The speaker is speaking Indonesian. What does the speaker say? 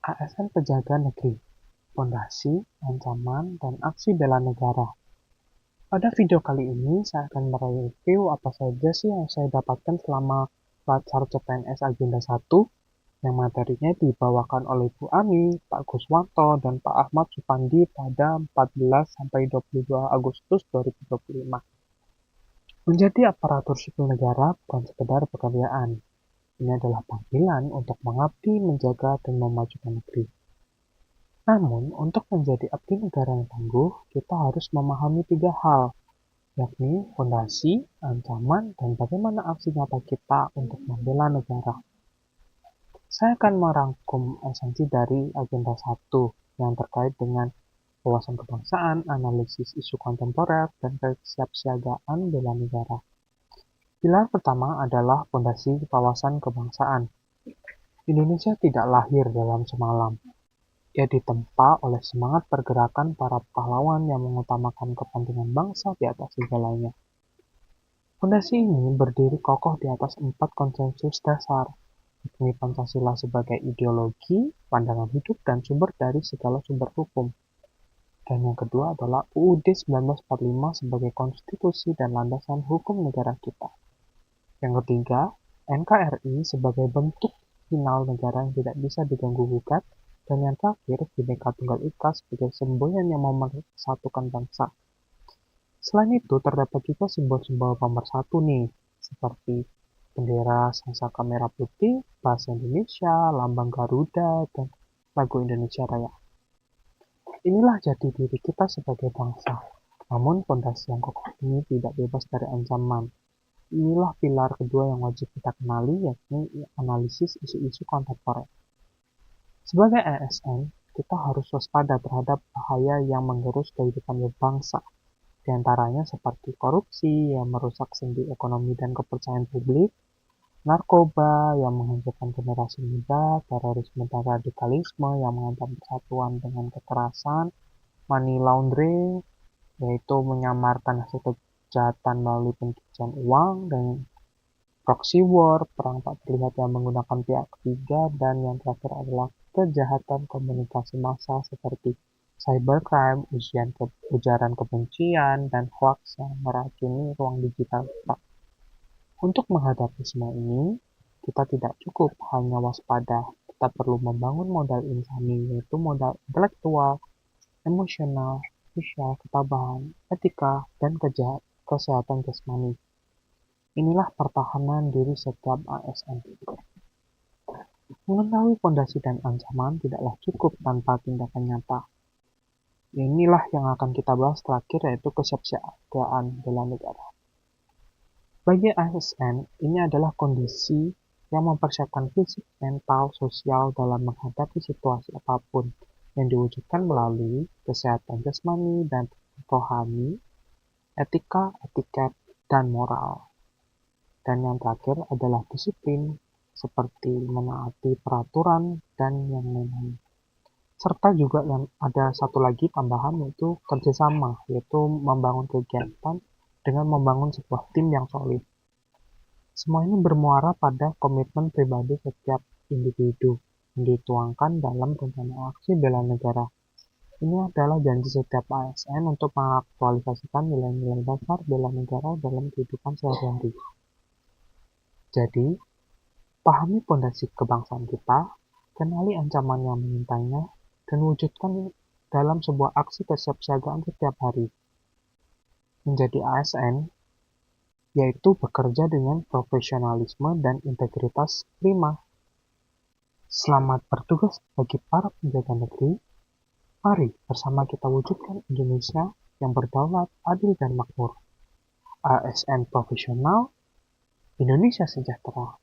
ASN Penjaga Negeri, Fondasi, Ancaman, dan Aksi Bela Negara. Pada video kali ini, saya akan mereview apa saja sih yang saya dapatkan selama belajar CPNS Agenda 1, yang materinya dibawakan oleh Bu Ani, Pak Guswanto, dan Pak Ahmad Supandi pada 14-22 Agustus 2025. Menjadi aparatur sipil negara bukan sekedar pekerjaan. Ini adalah panggilan untuk mengabdi, menjaga, dan memajukan negeri. Namun, untuk menjadi abdi negara yang tangguh, kita harus memahami 3 hal, yakni fondasi, ancaman, dan bagaimana aksi nyata kita untuk membela negara. Saya akan merangkum esensi dari agenda 1 yang terkait dengan wawasan kebangsaan, analisis isu kontemporer, dan kesiapsiagaan bela negara. Pilar pertama adalah fondasi wawasan kebangsaan. Indonesia tidak lahir dalam semalam. Ia ditempa oleh semangat pergerakan para pahlawan yang mengutamakan kepentingan bangsa di atas segalanya. Fondasi ini berdiri kokoh di atas 4 konsensus dasar, yakni Pancasila sebagai ideologi, pandangan hidup, dan sumber dari segala sumber hukum. Dan yang kedua adalah UUD 1945 sebagai konstitusi dan landasan hukum negara kita. Yang ketiga, NKRI sebagai bentuk final negara yang tidak bisa diganggu-gugat. Dan yang terakhir, Bhinneka Tunggal Ika sebagai semboyan yang mempersatukan bangsa. Selain itu, terdapat juga simbol-simbol pemersatu nih, seperti bendera sangsaka merah putih, bahasa Indonesia, lambang Garuda, dan lagu Indonesia Raya. Inilah jati diri kita sebagai bangsa. Namun, fondasi yang kokoh ini tidak bebas dari ancaman. Inilah pilar kedua yang wajib kita kenali, yakni analisis isu-isu kontemporer. Sebagai ASN, kita harus waspada terhadap bahaya yang menggerus kehidupan berbangsa, di antaranya seperti korupsi yang merusak sendi ekonomi dan kepercayaan publik, narkoba yang menghancurkan generasi muda, terorisme dan radikalisme yang mengancam persatuan dengan kekerasan, money laundering, yaitu menyamarkan hasil kejahatan melalui pencucian uang, dan proxy war, perang tak terlihat yang menggunakan pihak ketiga, dan yang terakhir adalah kejahatan komunikasi massa seperti cybercrime, ujaran kebencian, dan hoax yang meracuni ruang digital kita. Untuk menghadapi semua ini, kita tidak cukup hanya waspada, kita perlu membangun modal insani, yaitu modal intelektual, emosional, sosial, ketabahan, etika, dan kesehatan jasmani. Inilah pertahanan diri setiap ASN. Mengetahui fondasi dan ancaman tidaklah cukup tanpa tindakan nyata. Inilah yang akan kita bahas terakhir, yaitu kesiapsiagaan bela negara. Bagi ASN, ini adalah kondisi yang mempersiapkan fisik, mental, sosial dalam menghadapi situasi apapun yang diwujudkan melalui kesehatan jasmani dan rohani, etika, etiket, dan moral. Dan yang terakhir adalah disiplin, seperti menaati peraturan dan yang lain-lain. Serta juga yang ada satu lagi tambahan, yaitu kerjasama, yaitu membangun kegiatan dengan membangun sebuah tim yang solid. Semua ini bermuara pada komitmen pribadi setiap individu yang dituangkan dalam rencana aksi bela negara. Ini adalah janji setiap ASN untuk mengaktualisasikan nilai-nilai dasar bela negara dalam kehidupan sehari-hari. Jadi, pahami fondasi kebangsaan kita, kenali ancaman yang mengintainya, dan wujudkan dalam sebuah aksi kesiapsiagaan setiap hari. Menjadi ASN, yaitu bekerja dengan profesionalisme dan integritas prima. Selamat bertugas bagi para penjaga negeri. Mari bersama kita wujudkan Indonesia yang berdaulat, adil, dan makmur. ASN profesional, Indonesia sejahtera.